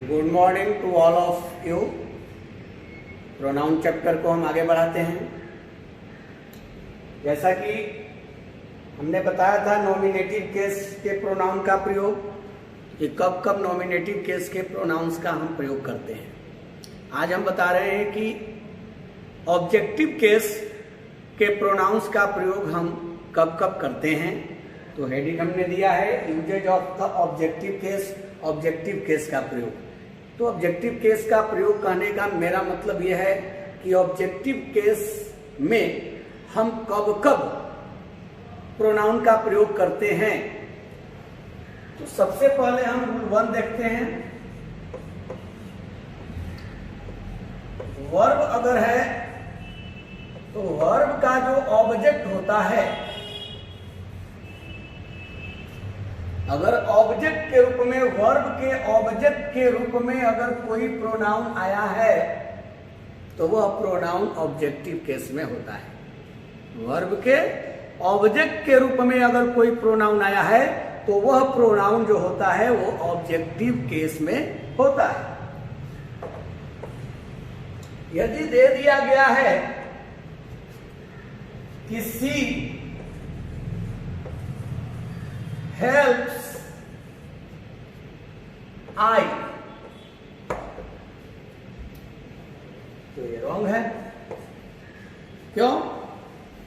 Good morning to all of you. Pronoun chapter को हम आगे बढ़ाते हैं। जैसा कि हमने बताया था नॉमिनेटिव केस के प्रोनाउन का प्रयोग, कि कब कब नॉमिनेटिव केस के प्रोनाउंस का हम प्रयोग करते हैं। आज हम बता रहे हैं कि ऑब्जेक्टिव केस के प्रोनाउंस का प्रयोग हम कब कब करते हैं। तो हेडिंग हमने दिया है uses of the objective case, objective case का प्रयोग। तो ऑब्जेक्टिव केस का प्रयोग कहने का मेरा मतलब यह है कि ऑब्जेक्टिव केस में हम कब कब प्रोनाउन का प्रयोग करते हैं। तो सबसे पहले हम रूल 1 देखते हैं। वर्ब अगर है तो वर्ब का जो ऑब्जेक्ट होता है, अगर ऑब्जेक्ट के रूप में, वर्ब के ऑब्जेक्ट के रूप में अगर कोई प्रोनाउन आया है तो वह प्रोनाउन ऑब्जेक्टिव केस में होता है। वर्ब के ऑब्जेक्ट के रूप में अगर कोई प्रोनाउन आया है तो वह प्रोनाउन जो होता है वो ऑब्जेक्टिव केस में होता है। यदि दे दिया गया है कि सी helps I, तो ये रॉन्ग है। क्यों?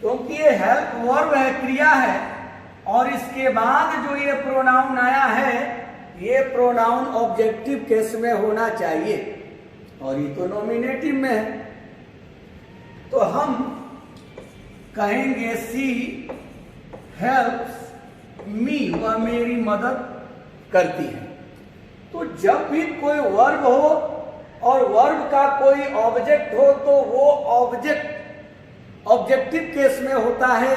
क्योंकि ये हेल्प वर्ब है, क्रिया है, और इसके बाद जो ये प्रोनाउन आया है ये प्रोनाउन ऑब्जेक्टिव केस में होना चाहिए, और ये तो नॉमिनेटिव में है। तो हम कहेंगे सी हेल्प्स मी, वह मेरी मदद करती है। तो जब भी कोई वर्ब हो और वर्ब का कोई ऑब्जेक्ट हो तो वो ऑब्जेक्ट ऑब्जेक्टिव केस में होता है।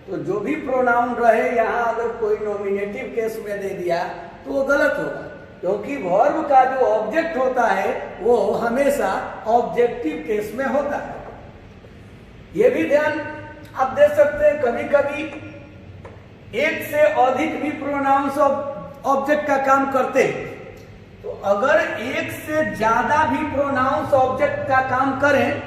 तो जो भी प्रोनाउन रहे, यहां अगर कोई नॉमिनेटिव केस में दे दिया तो वो गलत होगा, क्योंकि वर्ब का जो ऑब्जेक्ट होता है वो हमेशा ऑब्जेक्टिव केस में होता है। ये भी ध्यान आप दे सकते हैं। कभी कभी एक से अधिक भी प्रोनाउंस ऑब्जेक्ट का काम करते हैं, तो अगर एक से ज्यादा भी प्रोनाउंस ऑब्जेक्ट का काम करें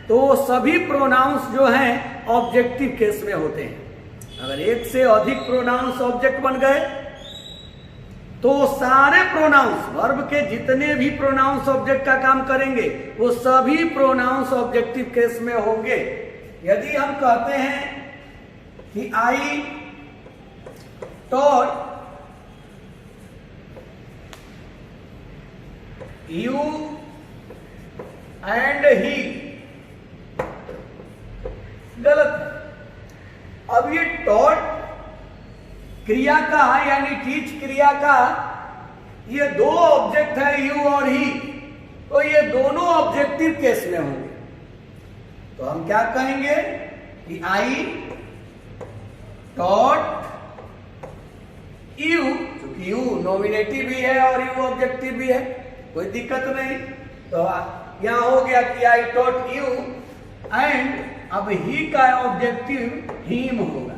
तो सभी प्रोनाउंस जो हैं ऑब्जेक्टिव केस में होते हैं। अगर एक से अधिक प्रोनाउंस ऑब्जेक्ट बन गए तो सारे प्रोनाउंस, वर्ब के जितने भी प्रोनाउंस ऑब्जेक्ट का काम करेंगे वो सभी प्रोनाउंस ऑब्जेक्टिव केस में होंगे। यदि हम कहते हैं कि आई taught you and he, गलत है। अब ये taught क्रिया का यानी टीच क्रिया का ये दो ऑब्जेक्ट है, यू और ही, तो ये दोनों ऑब्जेक्टिव केस में होंगे। तो हम क्या कहेंगे कि आई taught यू, क्योंकि यू नॉमिनेटिव भी है और यू ऑब्जेक्टिव भी है, कोई दिक्कत नहीं। तो यहां हो गया कि आई टॉट यू एंड, अब ही का ऑब्जेक्टिव हिम होगा,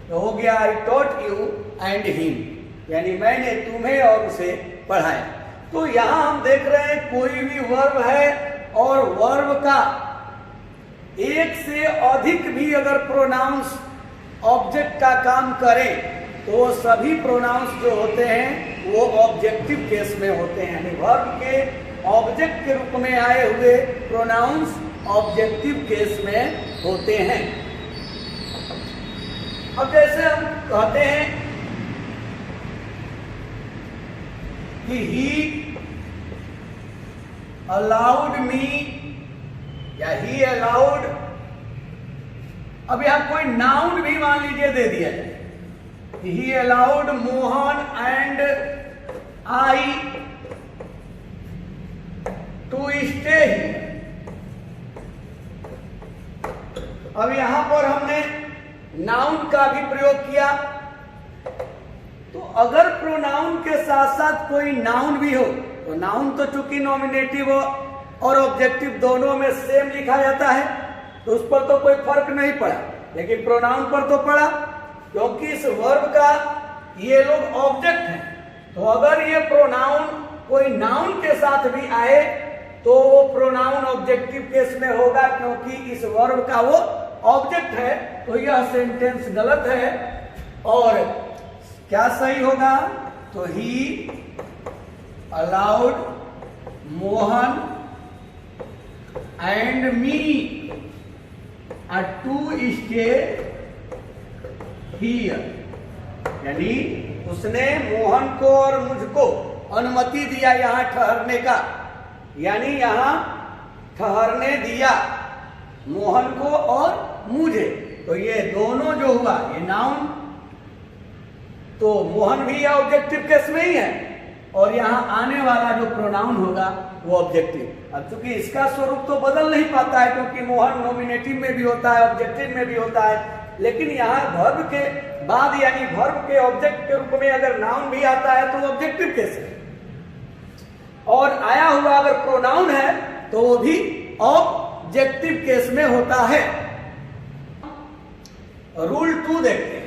तो हो गया I taught you and him, यानी मैंने तुम्हें और उसे पढ़ाया। तो यहां हम देख रहे हैं कोई भी वर्ब है और वर्ब का एक से अधिक भी अगर प्रोनाउंस ऑब्जेक्ट का काम करें तो सभी प्रोनाउंस जो होते हैं वो ऑब्जेक्टिव केस में होते हैं, यानी वर्ब के ऑब्जेक्ट के रूप में आए हुए प्रोनाउंस ऑब्जेक्टिव केस में होते हैं। अब जैसे हम कहते हैं कि ही अलाउड मी या ही अलाउड, अब यहां कोई नाउन भी मान लीजिए दे दिया जाए, he allowed Mohan and I to stay he. अब यहां पर हमने नाउन का भी प्रयोग किया, तो अगर प्रोनाउन के साथ साथ कोई नाउन भी हो, तो नाउन तो चूंकि नॉमिनेटिव हो और ऑब्जेक्टिव दोनों में सेम लिखा जाता है तो उस पर तो कोई फर्क नहीं पड़ा, लेकिन प्रोनाउन पर तो पड़ा, क्योंकि इस वर्ब का ये लोग ऑब्जेक्ट हैं। तो अगर ये प्रोनाउन कोई नाउन के साथ भी आए तो वो प्रोनाउन ऑब्जेक्टिव केस में होगा, क्योंकि इस वर्ब का वो ऑब्जेक्ट है। तो यह सेंटेंस गलत है। और क्या सही होगा? तो he allowed Mohan and me to stay here, यानी उसने मोहन को और मुझको अनुमति दिया यहां ठहरने का, यानी यहां ठहरने दिया मोहन को और मुझे। तो ये दोनों जो हुआ ये नाउन, तो मोहन भी ऑब्जेक्टिव केस में ही है, और यहां आने वाला जो प्रोनाउन होगा वो ऑब्जेक्टिव। अब चूंकि इसका स्वरूप तो बदल नहीं पाता है, क्योंकि मोहन नॉमिनेटिव में भी होता है, ऑब्जेक्टिव में भी होता है, लेकिन यहाँ वर्ब के बाद यानी वर्ब के ऑब्जेक्ट के रूप में अगर नाउन भी आता है तो ऑब्जेक्टिव केस है, और आया हुआ अगर प्रोनाउन है तो वो भी ऑब्जेक्टिव केस में होता है। रूल 2 देखते हैं।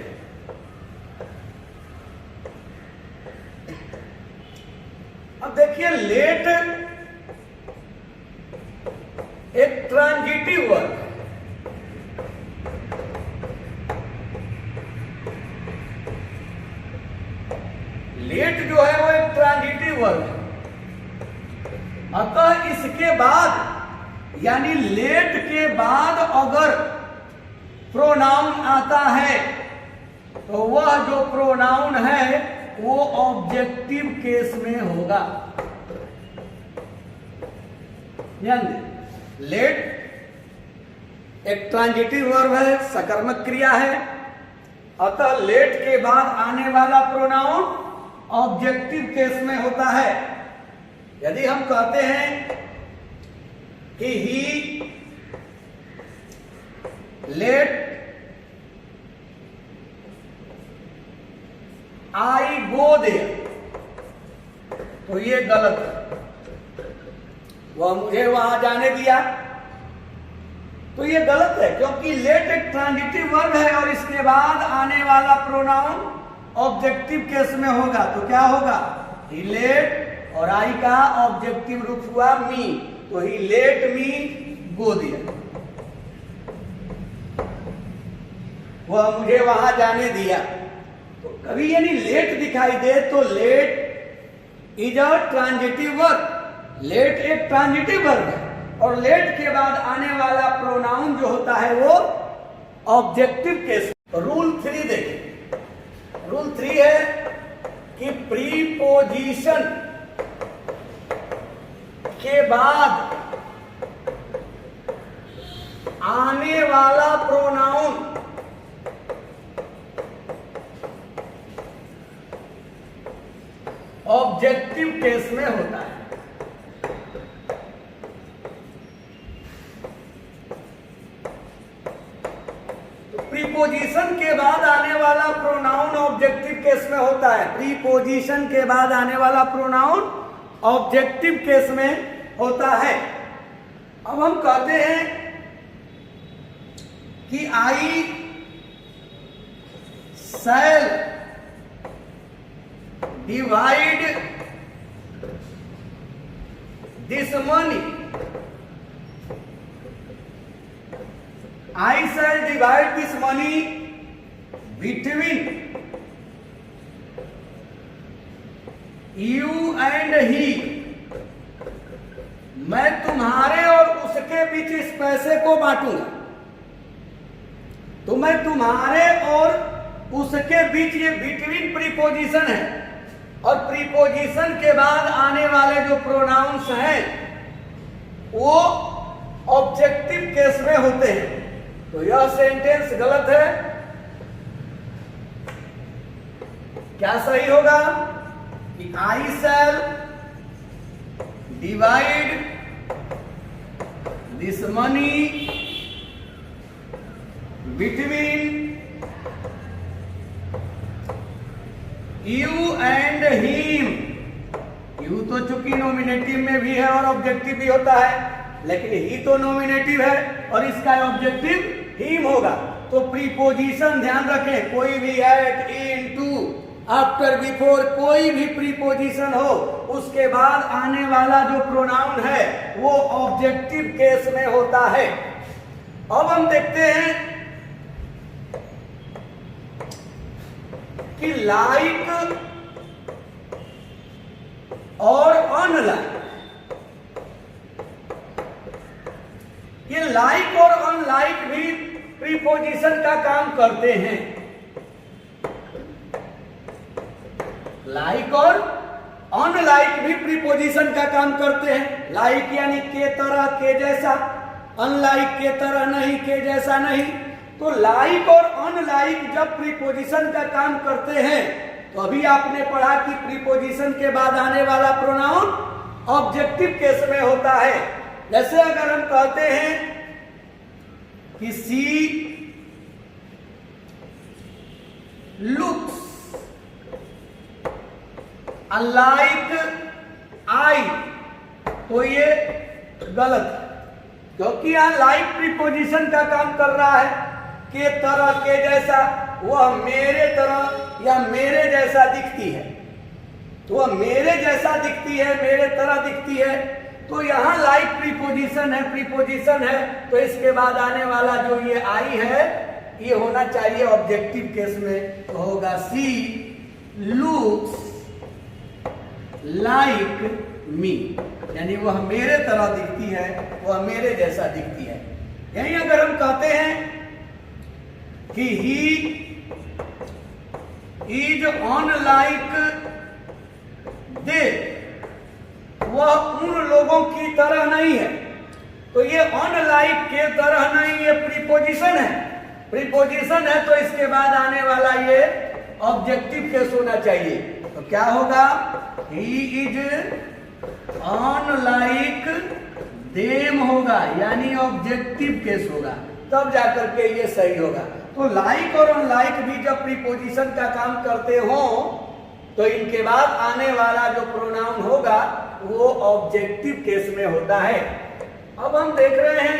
अब देखिए, लेट एक ट्रांजिटिव वर्ब है। लेट जो है वो एक ट्रांजिटिव वर्ब है। अतः इसके बाद यानी लेट के बाद अगर प्रोनाउन आता है तो वह जो प्रोनाउन है वो ऑब्जेक्टिव केस में होगा। लेट एक ट्रांजिटिव वर्ब है, सकर्मक क्रिया है, अतः लेट के बाद आने वाला प्रोनाउन ऑब्जेक्टिव केस में होता है। यदि हम कहते हैं कि ही लेट आई गो देयर, तो ये गलत है। वह मुझे वहां जाने दिया, तो ये गलत है, क्योंकि लेट एक ट्रांजिटिव वर्ब है और इसके बाद आने वाला प्रोनाउन ऑब्जेक्टिव केस में होगा। तो क्या होगा? ही लेट और आई का ऑब्जेक्टिव रूप हुआ मी, तो ही लेट मी गो देयर, वह मुझे वहां जाने दिया। तो कभी यानी लेट दिखाई दे तो let is a transitive verb, let एक ट्रांजिटिव वर्ब है, और लेट के बाद आने वाला प्रोनाउन जो होता है वो ऑब्जेक्टिव केस। रूल 3 देखें। रूल 3 है कि प्रीपोजिशन के बाद आने वाला प्रोनाउन ऑब्जेक्टिव केस में होता है। प्रीपोजिशन के बाद आने वाला प्रोनाउन ऑब्जेक्टिव केस में होता है। प्रीपोजिशन के बाद आने वाला प्रोनाउन ऑब्जेक्टिव केस में होता है। अब हम कहते हैं कि I shall divide this money, I shall divide this money between you and he, मैं तुम्हारे और उसके बीच इस पैसे को बांटूंगा। तो मैं तुम्हारे और उसके बीच, ये बिटवीन प्रीपोजिशन है, और प्रीपोजिशन के बाद आने वाले जो प्रोनाउंस हैं वो ऑब्जेक्टिव केस में होते हैं। तो यह सेंटेंस गलत है। क्या सही होगा? कि I shall divide this money between you and him. You तो चूंकि नॉमिनेटिव में भी है और ऑब्जेक्टिव भी होता है, लेकिन ही तो नॉमिनेटिव है और इसका ऑब्जेक्टिव हिम होगा। तो प्रीपोजिशन ध्यान रखें, कोई भी at, in, to after, before, कोई भी प्रीपोजिशन हो उसके बाद आने वाला जो प्रोनाउन है वो ऑब्जेक्टिव केस में होता है। अब हम देखते हैं कि लाइक और अनलाइक, ये लाइक और अनलाइक भी प्रीपोजिशन का काम करते हैं। लाइक और अनलाइक भी प्रीपोजिशन का काम करते हैं। लाइक यानी के तरह, के जैसा, अनलाइक के तरह नहीं, के जैसा नहीं। तो लाइक और अनलाइक जब प्रीपोजिशन का काम करते हैं तो अभी आपने पढ़ा कि प्रीपोजिशन के बाद आने वाला प्रोनाउन ऑब्जेक्टिव केस में होता है। जैसे अगर हम कहते हैं कि सी लुक्स अलाइक आई, तो ये गलत है, क्योंकि यहां लाइक प्रीपोजिशन का काम कर रहा है। के तरह, के जैसा, वह मेरे तरह या मेरे जैसा दिखती है, तो वह मेरे जैसा दिखती है, मेरे तरह दिखती है। तो यहां लाइक प्रीपोजिशन है, प्रीपोजिशन है, तो इसके बाद आने वाला जो ये आई है ये होना चाहिए ऑब्जेक्टिव केस में, तो होगा सी लुक्स लाइक मी, यानी वह मेरे तरह दिखती है, वह मेरे जैसा दिखती है। यही अगर हम कहते हैं कि ही इज अनलाइक दे, वह उन लोगों की तरह नहीं है, तो ये अनलाइक के तरह नहीं, ये प्रीपोजिशन है। प्रीपोजिशन है तो इसके बाद आने वाला ये ऑब्जेक्टिव केस होना चाहिए। तो क्या होगा? ही इज अनलाइक देम होगा, यानी ऑब्जेक्टिव केस होगा, तब जाकर के ये सही होगा। तो लाइक और अनलाइक भी जब प्रीपोजिशन का काम करते हो तो इनके बाद आने वाला जो प्रोनाउन होगा वो ऑब्जेक्टिव केस में होता है। अब हम देख रहे हैं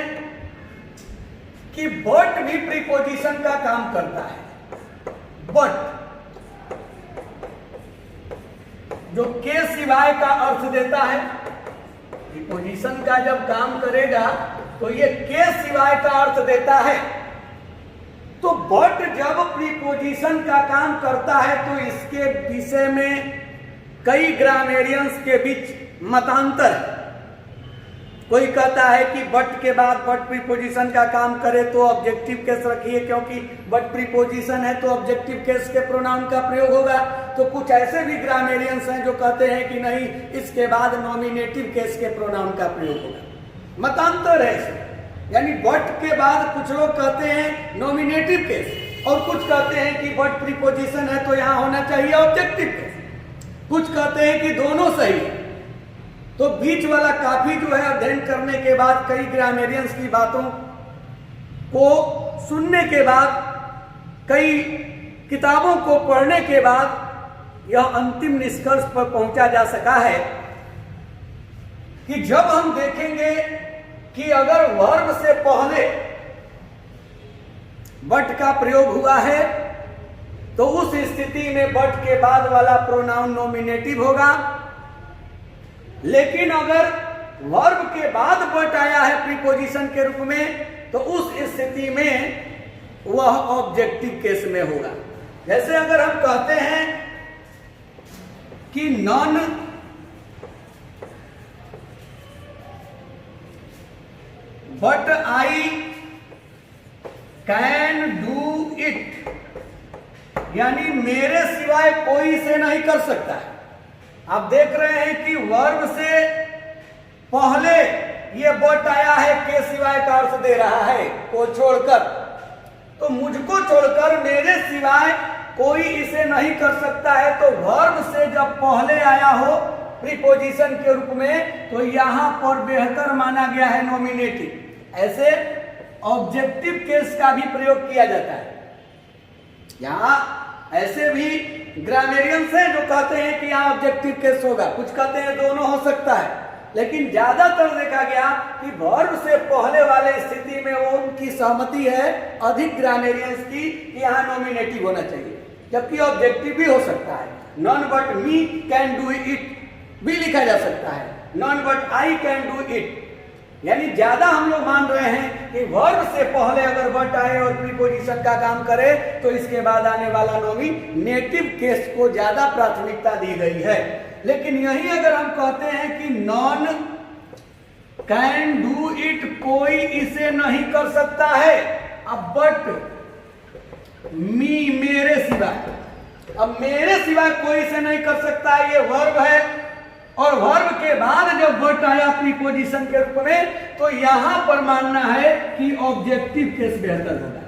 कि बट भी प्रीपोजिशन का काम करता है। बट जो के सिवाय का अर्थ देता है, प्रीपोजिशन का जब काम करेगा तो ये के सिवाय का अर्थ देता है। तो बट जब प्रीपोजिशन का काम करता है तो इसके विषय में कई ग्रामेरियंस के बीच मतांतर है। कोई कहता है कि बट के बाद बट प्रीपोजिशन का काम करे तो ऑब्जेक्टिव केस रखिए, क्योंकि बट प्रीपोजिशन है तो ऑब्जेक्टिव केस के प्रोनाउन का प्रयोग होगा। तो कुछ ऐसे भी ग्रामेरियंस हैं जो कहते हैं कि नहीं, इसके बाद नॉमिनेटिव केस के प्रोनाउन का प्रयोग होगा। मतांतर है इसमें, यानी बट के बाद कुछ लोग कहते हैं नॉमिनेटिव केस और कुछ कहते हैं कि बट प्रीपोजिशन है तो यहां होना चाहिए ऑब्जेक्टिव केस, कुछ कहते हैं कि दोनों सही है। तो बीच वाला काफी जो है अध्ययन करने के बाद, कई ग्रामेरियंस की बातों को सुनने के बाद, कई किताबों को पढ़ने के बाद यह अंतिम निष्कर्ष पर पहुंचा जा सका है कि जब हम देखेंगे कि अगर वर्ब से पहले बट का प्रयोग हुआ है तो उस स्थिति में बट के बाद वाला प्रोनाउन नॉमिनेटिव होगा। लेकिन अगर वर्ब के बाद बट आया है प्रीपोजिशन के रूप में तो उस स्थिति में वह ऑब्जेक्टिव केस में होगा। जैसे अगर हम कहते हैं कि non but I can do it, यानी मेरे सिवाय कोई इसे नहीं कर सकता है। आप देख रहे हैं कि वर्ब से पहले ये बट आया है, के सिवाय का अर्थ दे रहा है, को छोड़कर। तो मुझको छोड़कर मेरे सिवाय कोई इसे नहीं कर सकता है। तो वर्ब से जब पहले आया हो प्रीपोजिशन के रूप में तो यहां पर बेहतर माना गया है नॉमिनेटिव। ऐसे ऑब्जेक्टिव केस का भी प्रयोग किया जाता है। यहां ऐसे भी ग्रामेरियंस हैं जो कहते हैं कि यहां ऑब्जेक्टिव केस होगा, कुछ कहते हैं दोनों हो सकता है, लेकिन ज्यादातर देखा गया कि वर्ब से पहले वाले स्थिति में वो उनकी सहमति है अधिक ग्रामेरियंस की कि यहां नॉमिनेटिव होना चाहिए। जबकि ऑब्जेक्टिव भी हो सकता है। Non but me can do it भी लिखा जा सकता है, non but I can do it. यानी ज्यादा हम लोग मान रहे हैं कि वर्ब से पहले अगर बट आए और प्रीपोजिशन का काम करे तो इसके बाद आने वाला नॉमिनेटिव केस को ज्यादा प्राथमिकता दी गई है। लेकिन यही अगर हम कहते हैं कि नॉन कैन डू इट, कोई इसे नहीं कर सकता है। अब बट मी, मेरे सिवाय, अब मेरे सिवाय कोई इसे नहीं कर सकता है, ये वर्ब है। और वर्ब के बाद जब बट आया प्रीपोजिशन के रूप में तो यहां पर मानना है कि ऑब्जेक्टिव केस बेहतर होगा।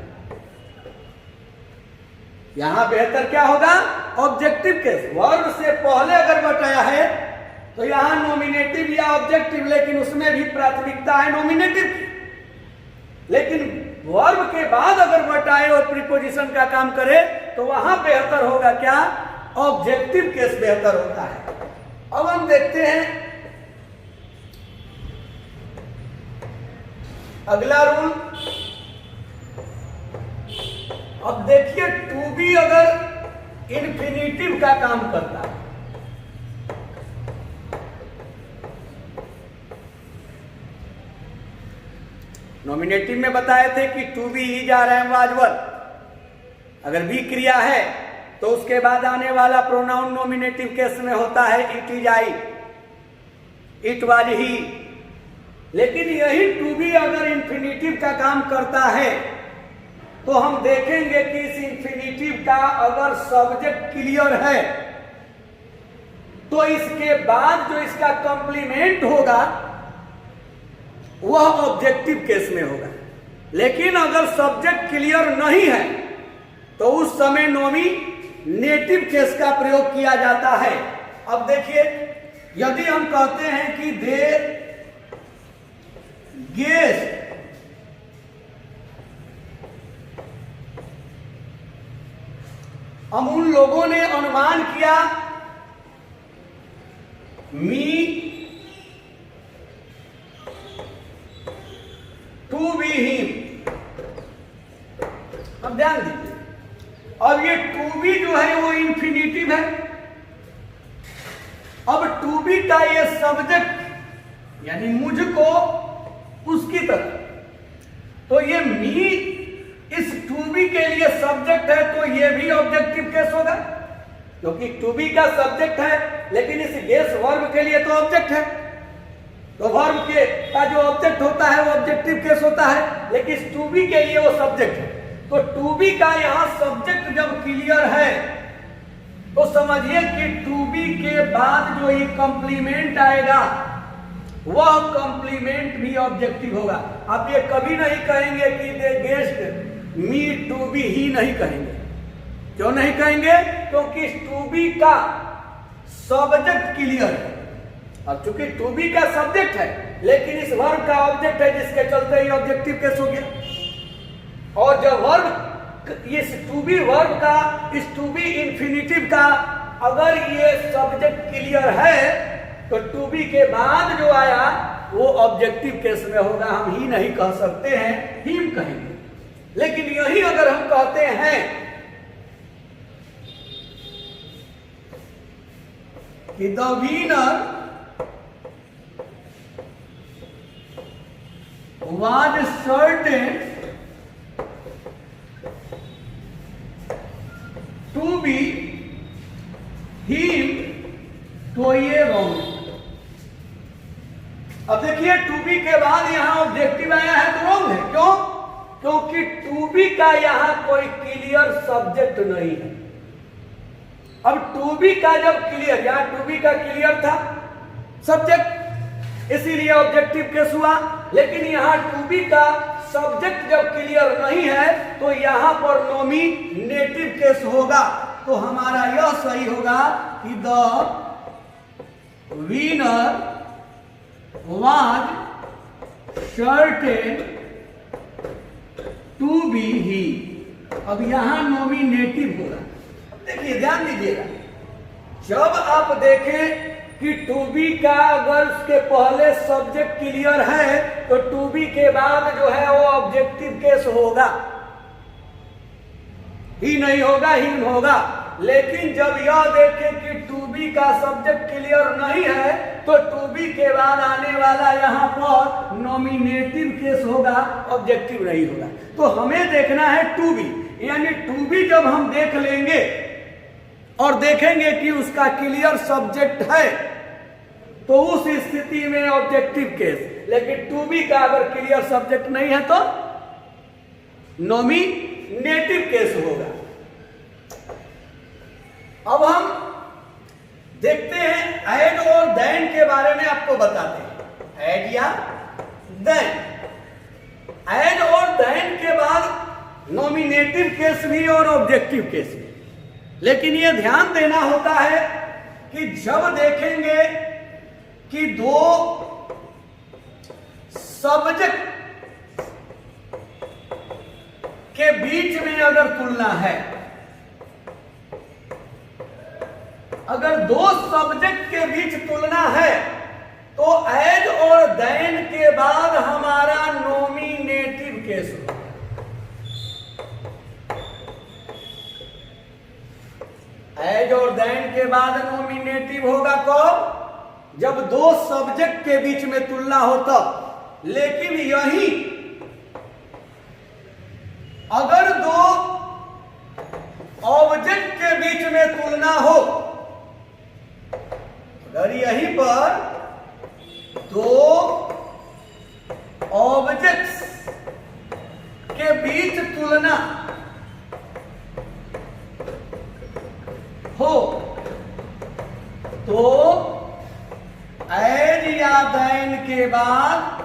यहां बेहतर क्या होगा? Objective case. वर्ब से पहले अगर बट आया है तो यहां नॉमिनेटिव या ऑब्जेक्टिव, लेकिन उसमें भी प्राथमिकता है नॉमिनेटिव की। लेकिन वर्ब के बाद अगर बट आए और प्रीपोजिशन का काम करे तो वहां बेहतर होगा क्या? ऑब्जेक्टिव केस बेहतर होता है। अब हम देखते हैं अगला रूल। अब देखिए टू बी अगर इन्फिनिटिव का काम करता है, नॉमिनेटिव में बताए थे कि to be is are am was were. अगर बी क्रिया है तो उसके बाद आने वाला प्रोनाउन नॉमिनेटिव केस में होता है it is I, it was he. लेकिन यही टू बी अगर इन्फिनिटिव का काम करता है तो हम देखेंगे कि इस इन्फिनिटिव का अगर सब्जेक्ट क्लियर है तो इसके बाद जो इसका कॉम्प्लीमेंट होगा वह ऑब्जेक्टिव केस में होगा। लेकिन अगर सब्जेक्ट क्लियर नहीं है तो उस समय नॉमिनेटिव केस का प्रयोग किया जाता है। अब देखिए यदि हम कहते हैं कि दे गेस्ट, हम उन लोगों ने अनुमान किया मी टू बी हिम। अब ध्यान दीजिए, अब ये टू बी जो है वो इंफिनिटिव है। अब टू बी का ये सब्जेक्ट यानी मुझको उसकी तरह, तो ये मी इस टू बी के लिए सब्जेक्ट है तो ये भी ऑब्जेक्टिव केस होगा क्योंकि टू बी का सब्जेक्ट है, लेकिन इस गेस वर्ब के लिए तो ऑब्जेक्ट है। तो वर्ब के का जो ऑब्जेक्ट होता है वो ऑब्जेक्टिव केस होता है, लेकिन इस टू बी के लिए वो सब्जेक्ट है। तो टू बी का यहां सब्जेक्ट जब क्लियर है तो समझिए कि टू बी के बाद जो ये कॉम्प्लीमेंट आएगा वह कॉम्प्लीमेंट भी ऑब्जेक्टिव होगा। आप ये कभी नहीं कहेंगे कि दे गेस्ट मी टू बी ही, नहीं कहेंगे। क्यों नहीं कहेंगे? क्योंकि टू बी का सब्जेक्ट क्लियर है। अब चूंकि टू बी का सब्जेक्ट है लेकिन इस वर्ब का ऑब्जेक्ट है जिसके चलते ही ऑब्जेक्टिव केस हो गया। और जब वर्ब इस टू बी वर्ब का, इस टू बी इंफिनिटिव का अगर ये सब्जेक्ट क्लियर है तो टू बी के बाद जो आया वो ऑब्जेक्टिव केस में होगा। हम ही नहीं कह सकते हैं, हिम कहेंगे। लेकिन यही अगर हम कहते हैं कि the winner was certain to be him, तो ये रॉन्ग। अब देखिए टू बी के बाद यहां ऑब्जेक्टिव आया है तो रॉन्ग है। क्यों? क्योंकि टू बी का यहां कोई क्लियर सब्जेक्ट नहीं है। अब टू बी का जब क्लियर, यहां टू बी का क्लियर था सब्जेक्ट, इसीलिए ऑब्जेक्टिव केस हुआ। लेकिन यहां टू बी का सब्जेक्ट जब क्लियर नहीं है तो यहां पर नॉमिनेटिव केस होगा। तो हमारा यह सही होगा कि the winner was certain to be he. अब यहां नॉमिनेटिव होगा। देखिए ध्यान दीजिएगा, जब आप देखें कि टू बी का अगर उसके पहले सब्जेक्ट क्लियर है तो टू बी के बाद जो है वो ऑब्जेक्टिव केस होगा, ही नहीं होगा, ही होगा। लेकिन जब यह देखें कि टू बी का सब्जेक्ट क्लियर नहीं है तो टू बी के बाद आने वाला यहाँ पर नॉमिनेटिव केस होगा, ऑब्जेक्टिव नहीं होगा। तो हमें देखना है टू बी, यानी टू बी जब हम देख लेंगे और देखेंगे कि उसका क्लियर सब्जेक्ट है तो उस स्थिति में ऑब्जेक्टिव केस, लेकिन टू बी का अगर क्लियर सब्जेक्ट नहीं है तो नॉमिनेटिव केस होगा। अब हम देखते हैं एज और देन के बारे में, आपको बताते हैं एज या देन। एज और देन के बाद नॉमिनेटिव केस भी और ऑब्जेक्टिव केस भी, लेकिन यह ध्यान देना होता है कि जब देखेंगे कि दो सब्जेक्ट के बीच में अगर तुलना है, अगर दो सब्जेक्ट के बीच तुलना है तो एज और देन के बाद हमारा नॉमिनेटिव केस होगा। एज और देन के बाद नॉमिनेटिव होगा कब? जब दो सब्जेक्ट के बीच में तुलना हो तब। लेकिन यही अगर दो ऑब्जेक्ट के बीच में तुलना हो, अगर यहीं पर दो ऑब्जेक्ट्स के बीच तुलना हो तो एज या देन के बाद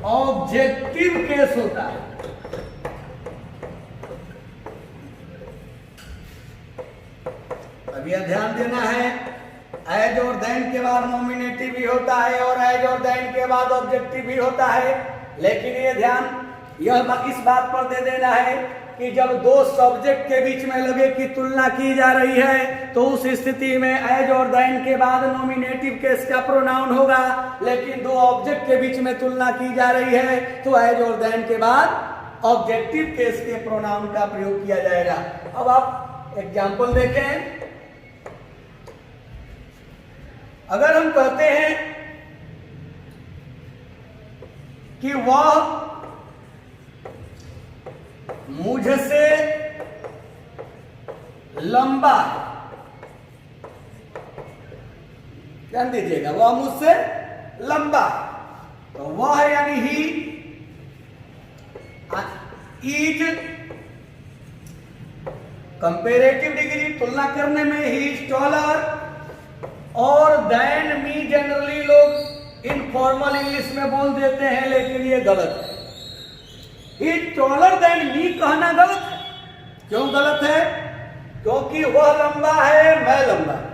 ऑब्जेक्टिव केस होता है। अब यह ध्यान देना है, एज और देन के बाद नॉमिनेटिव भी होता है और एज और देन के बाद ऑब्जेक्टिव भी होता है, लेकिन ये ध्यान इस बात पर दे देना है कि जब दो सब्जेक्ट के बीच में लगे कि तुलना की जा रही है तो उस स्थिति में एज और देन के बाद नॉमिनेटिव केस का प्रोनाउन होगा, लेकिन दो ऑब्जेक्ट के बीच में तुलना की जा रही है तो एज और देन के बाद ऑब्जेक्टिव केस के प्रोनाउन का प्रयोग किया जाएगा। अब आप एग्जाम्पल देखें। अगर हम कहते हैं कि वह मुझसे लंबा है, ध्यान दीजिएगा, वह मुझसे लंबा है, तो वह यानी ही इज कंपेरेटिव डिग्री, तुलना करने में ही इज टॉलर, और देन मी जनरली लोग इनफॉर्मल इंग्लिश में बोल देते हैं, लेकिन ये गलत है। इज टॉलर देन मी कहना गलत है। क्यों गलत है? क्योंकि वह लंबा है, मैं लंबा है,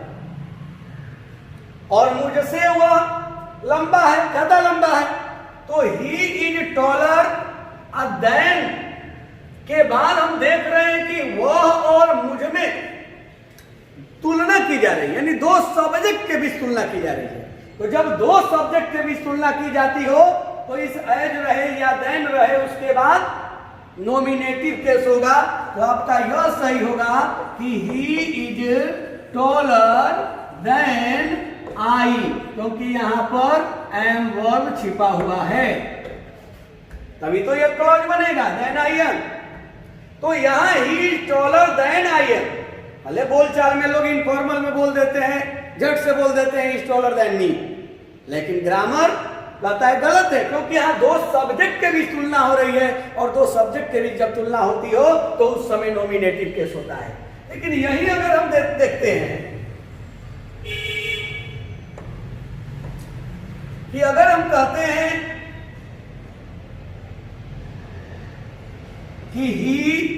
और मुझसे वह लंबा है, ज्यादा लंबा है, तो ही इज टॉलर। देन के बाद हम देख रहे हैं कि वह और मुझ में तुलना की जा रही है, यानी दो सब्जेक्ट के बीच तुलना की जा रही है। तो जब दो सब्जेक्ट के बीच तुलना की जाती हो तो इस एज रहे या देन रहे, उसके बाद नॉमिनेटिव केस होगा। तो आपका यह सही होगा कि he is taller than I, क्योंकि यहां पर एम वर्ब छिपा हुआ है, तभी तो यह क्लॉज बनेगा, देन आई एम। तो यहां he is taller than I am. भले बोलचाल में लोग इनफॉर्मल में बोल देते हैं, झट से बोल देते हैं इज टॉलर देन मी, लेकिन ग्रामर कहता है गलत है, क्योंकि यहां दो सब्जेक्ट के बीच तुलना हो रही है, और दो सब्जेक्ट के बीच जब तुलना होती हो तो उस समय नॉमिनेटिव केस होता है। लेकिन यही अगर हम देखते हैं कि अगर हम कहते हैं कि ही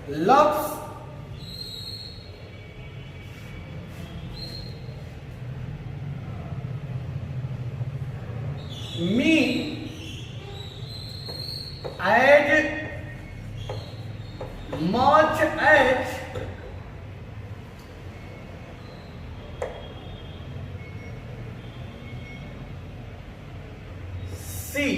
loves me as much as she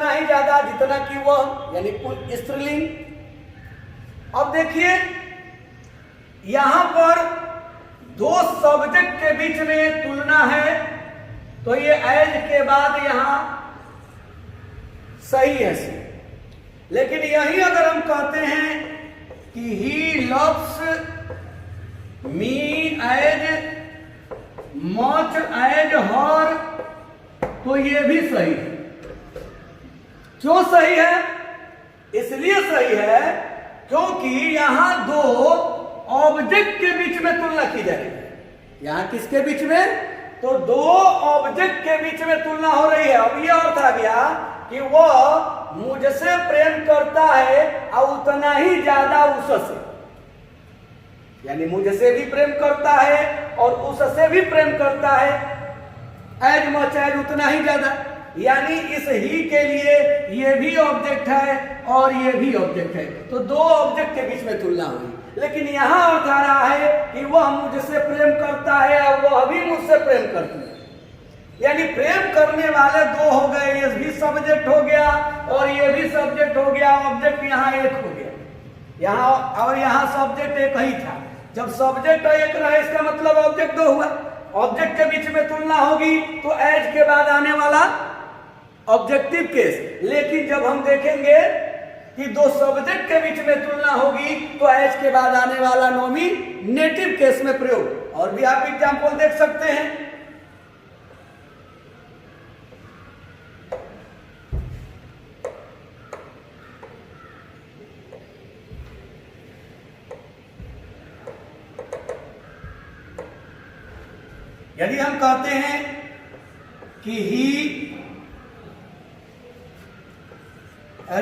उतना ही ज्यादा जितना कि वह, यानी कुल स्त्रीलिंग। अब देखिए यहां पर दो सब्जेक्ट के बीच में तुलना है, तो ये एज के बाद यहां सही है सी। लेकिन यही अगर हम कहते हैं कि he loves me as much as her, तो ये भी सही है। क्यों सही है? इसलिए सही है क्योंकि यहां दो ऑब्जेक्ट के बीच में तुलना की जा रही है। यहां किसके बीच में? तो दो ऑब्जेक्ट के बीच में तुलना हो रही है। अब यह अर्थ आ गया कि वह मुझसे प्रेम करता है और उतना ही ज्यादा उससे, यानी मुझसे भी प्रेम करता है और उससे भी प्रेम करता है, एज मच एज उतना ही ज्यादा। यानी इस ही के लिए ये भी ऑब्जेक्ट है और ये भी ऑब्जेक्ट है, तो दो ऑब्जेक्ट के बीच में तुलना हुई। लेकिन यहां अर्थ आ रहा है कि वह मुझसे प्रेम करता है और वह भी मुझसे प्रेम करती है, यानी प्रेम करने वाले दो हो गए। ये भी सब्जेक्ट हो गया और ये भी सब्जेक्ट हो गया, ऑब्जेक्ट यहाँ एक हो गया, यहाँ और यहाँ सब्जेक्ट एक ही था। जब सब्जेक्ट एक रहे इसका मतलब ऑब्जेक्ट दो हुआ। ऑब्जेक्ट के बीच में तुलना होगी तो एज के बाद आने वाला ऑब्जेक्टिव केस। लेकिन जब हम देखेंगे कि दो सब्जेक्ट के बीच में तुलना होगी तो एज के बाद आने वाला नॉमिनेटिव केस में प्रयोग। और भी आप एग्जांपल देख सकते हैं। यदि हम कहते हैं कि ही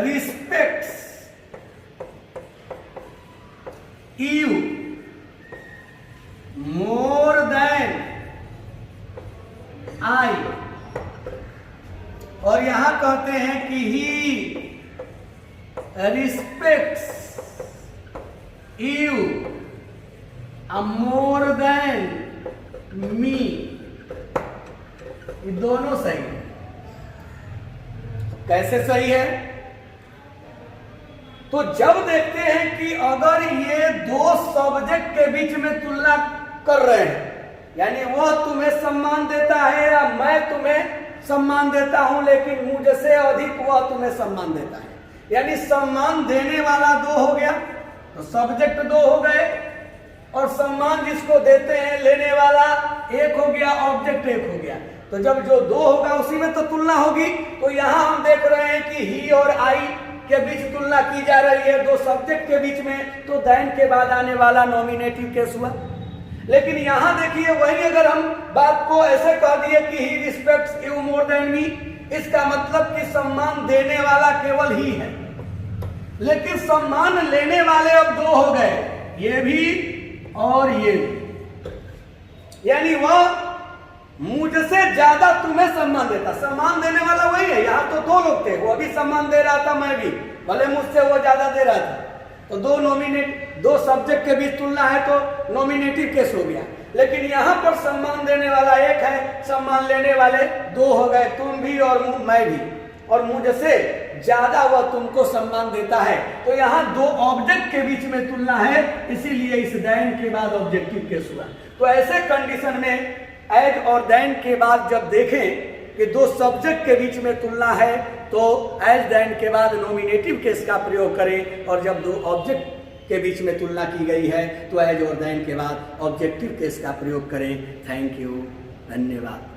respects you more than I, और यहां कहते हैं कि he respects you more than me, ये दोनों सही है। कैसे सही है? तो जब देखते हैं कि अगर ये दो सब्जेक्ट के बीच में तुलना कर रहे हैं, यानी वह तुम्हें सम्मान देता है या मैं तुम्हें सम्मान देता हूं, लेकिन मुझसे अधिक वह तुम्हें सम्मान देता है, यानी सम्मान देने वाला दो हो गया तो सब्जेक्ट दो हो गए, और सम्मान जिसको देते हैं लेने वाला एक हो गया, ऑब्जेक्ट एक हो गया। तो जब जो दो होगा उसी में तो तुलना होगी। तो यहां हम देख रहे हैं कि ही और आई के बीच तुलना की जा रही है, दो सब्जेक्ट के बीच में, तो देन के बाद आने वाला नॉमिनेटिव केस हुआ। लेकिन यहां देखिए वही अगर हम बात को ऐसे कह दिए कि he respects you more than me, इसका मतलब कि सम्मान देने वाला केवल ही है, लेकिन सम्मान लेने वाले अब दो हो गए, ये भी और ये भी। यानी वह मुझसे ज्यादा तुम्हें सम्मान देता, सम्मान देने वाला वही है। यहाँ तो दो लोग थे, वो भी सम्मान दे रहा था, मैं भी, भले मुझसे वो ज्यादा दे रहा था। तो दो सब्जेक्ट के बीच तुलना है तो नॉमिनेटिव केस हो गया। लेकिन यहाँ पर सम्मान देने वाला एक है, सम्मान लेने वाले दो हो गए, तुम भी और मैं भी, और मुझसे ज्यादा वह तुमको सम्मान देता है। तो यहाँ दो ऑब्जेक्ट के बीच में तुलना है, इसीलिए इस देन के बाद ऑब्जेक्टिव केस हुआ। तो ऐसे कंडीशन में एज और देन के बाद जब देखें कि दो सब्जेक्ट के बीच में तुलना है तो एज देन के बाद नॉमिनेटिव केस का प्रयोग करें, और जब दो ऑब्जेक्ट के बीच में तुलना की गई है तो एज और देन के बाद ऑब्जेक्टिव केस का प्रयोग करें। थैंक यू, धन्यवाद।